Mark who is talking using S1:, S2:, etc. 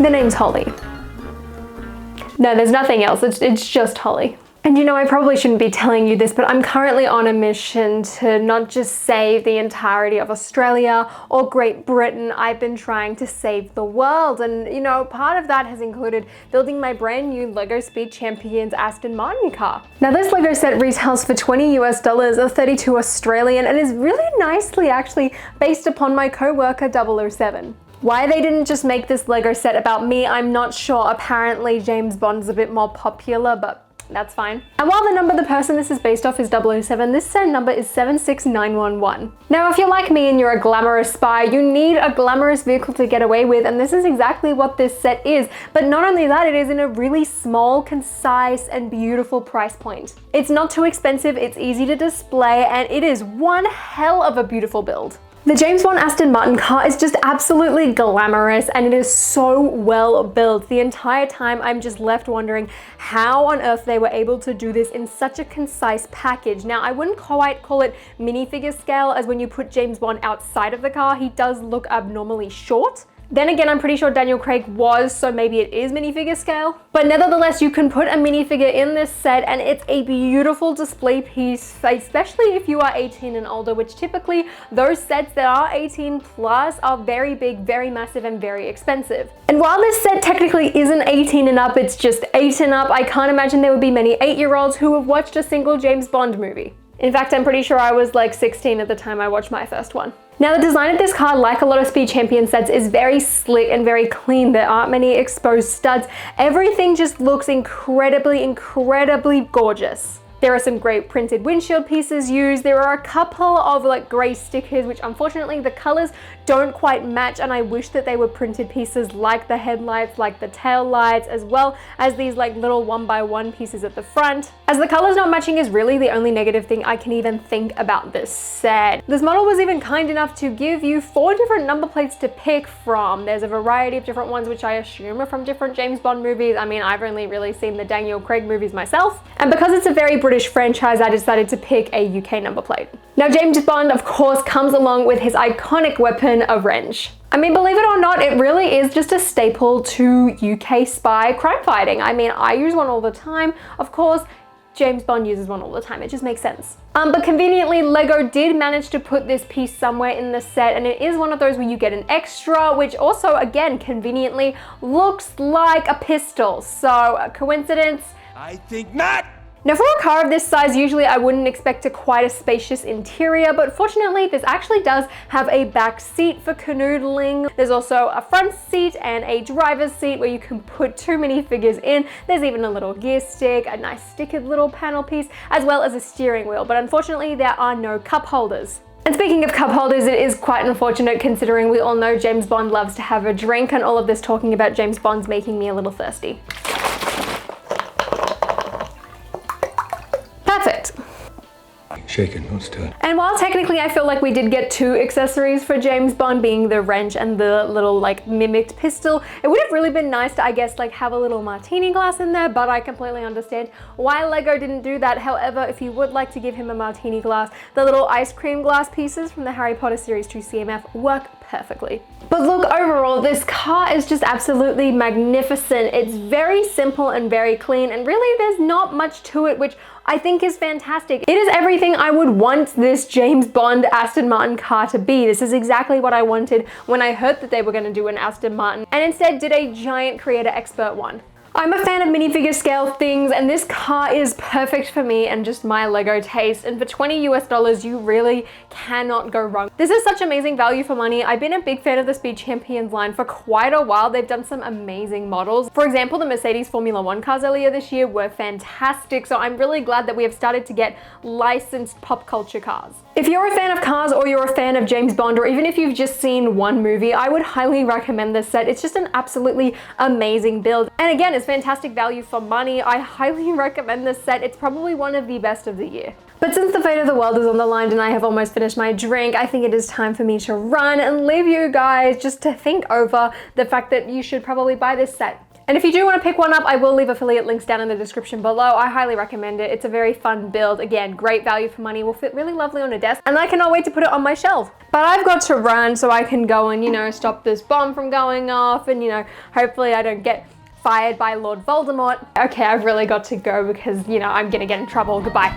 S1: The name's Holly. No, there's nothing else. It's just Holly. And you know, I probably shouldn't be telling you this, but I'm currently on a mission to not just save the entirety of Australia or Great Britain. I've been trying to save the world. And you know, part of that has included building my brand new LEGO Speed Champions Aston Martin car. Now this LEGO set retails for $20 US or 32 Australian and is really nicely actually based upon my co-worker 007. Why they didn't just make this LEGO set about me, I'm not sure. Apparently James Bond's a bit more popular, but that's fine. And while the number the person this is based off is 007, this set number is 76911. Now, if you're like me and you're a glamorous spy, you need a glamorous vehicle to get away with, and this is exactly what this set is. But not only that, it is in a really small, concise, and beautiful price point. It's not too expensive, it's easy to display, and it is one hell of a beautiful build. The James Bond Aston Martin car is just absolutely glamorous and it is so well built. The entire time I'm just left wondering how on earth they were able to do this in such a concise package. Now, I wouldn't quite call it minifigure scale, as when you put James Bond outside of the car, he does look abnormally short. Then again, I'm pretty sure Daniel Craig was, so maybe it is minifigure scale. But nevertheless, you can put a minifigure in this set and it's a beautiful display piece, especially if you are 18 and older, which typically those sets that are 18 plus are very big, very massive, and very expensive. And while this set technically isn't 18 and up, it's just 8 and up, I can't imagine there would be many 8-year-olds who have watched a single James Bond movie. In fact, I'm pretty sure I was like 16 at the time I watched my first one. Now, the design of this car, like a lot of Speed Champion sets, is very slick and very clean. There aren't many exposed studs. Everything just looks incredibly, incredibly gorgeous. There are some great printed windshield pieces used. There are a couple of like gray stickers, which unfortunately the colors don't quite match, and I wish that they were printed pieces like the headlights, like the tail lights, as well as these like little 1x1 pieces at the front. As the colors not matching is really the only negative thing I can even think about this set. This model was even kind enough to give you 4 different number plates to pick from. There's a variety of different ones, which I assume are from different James Bond movies. I mean, I've only really seen the Daniel Craig movies myself. And because it's a very British franchise, I decided to pick a UK number plate. Now, James Bond, of course, comes along with his iconic weapon, a wrench. I mean, believe it or not, it really is just a staple to UK spy crime fighting. I mean, I use one all the time. Of course, James Bond uses one all the time. It just makes sense. But conveniently, LEGO did manage to put this piece somewhere in the set, and it is one of those where you get an extra, which also, again, conveniently looks like a pistol. So, a coincidence?
S2: I think not!
S1: Now, for a car of this size, usually I wouldn't expect quite a spacious interior, but fortunately this actually does have a back seat for canoodling. There's also a front seat and a driver's seat where you can put 2 minifigures in. There's even a little gear stick, a nice stickered little panel piece, as well as a steering wheel, but unfortunately there are no cup holders. And speaking of cup holders, it is quite unfortunate considering we all know James Bond loves to have a drink, and all of this talking about James Bond's making me a little thirsty. Perfect.
S2: Shaken, don't stir.
S1: And while technically I feel like we did get 2 accessories for James Bond, being the wrench and the little like mimicked pistol, it would have really been nice to, I guess, like have a little martini glass in there, but I completely understand why LEGO didn't do that. However, if you would like to give him a martini glass, the little ice cream glass pieces from the Harry Potter series 2 CMF work perfectly. But look, overall, this car is just absolutely magnificent. It's very simple and very clean, and really there's not much to it, which I think is fantastic. It is everything I would want this James Bond Aston Martin car to be. This is exactly what I wanted when I heard that they were going to do an Aston Martin, and instead did a giant creator expert one. I'm a fan of minifigure scale things, and this car is perfect for me and just my LEGO taste, and for $20 US, you really cannot go wrong. This is such amazing value for money. I've been a big fan of the Speed Champions line for quite a while. They've done some amazing models. For example, the Mercedes Formula 1 cars earlier this year were fantastic, so I'm really glad that we have started to get licensed pop culture cars. If you're a fan of cars, or you're a fan of James Bond, or even if you've just seen one movie, I would highly recommend this set. It's just an absolutely amazing build. And again, it's fantastic value for money. I highly recommend this set. It's probably one of the best of the year. But since the fate of the world is on the line and I have almost finished my drink, I think it is time for me to run and leave you guys just to think over the fact that you should probably buy this set. And if you do want to pick one up, I will leave affiliate links down in the description below. I highly recommend it. It's a very fun build. Again, great value for money. Will fit really lovely on a desk. And I cannot wait to put it on my shelf. But I've got to run so I can go and, you know, stop this bomb from going off. And, you know, hopefully I don't get fired by Lord Voldemort. Okay, I've really got to go because, you know, I'm going to get in trouble. Goodbye.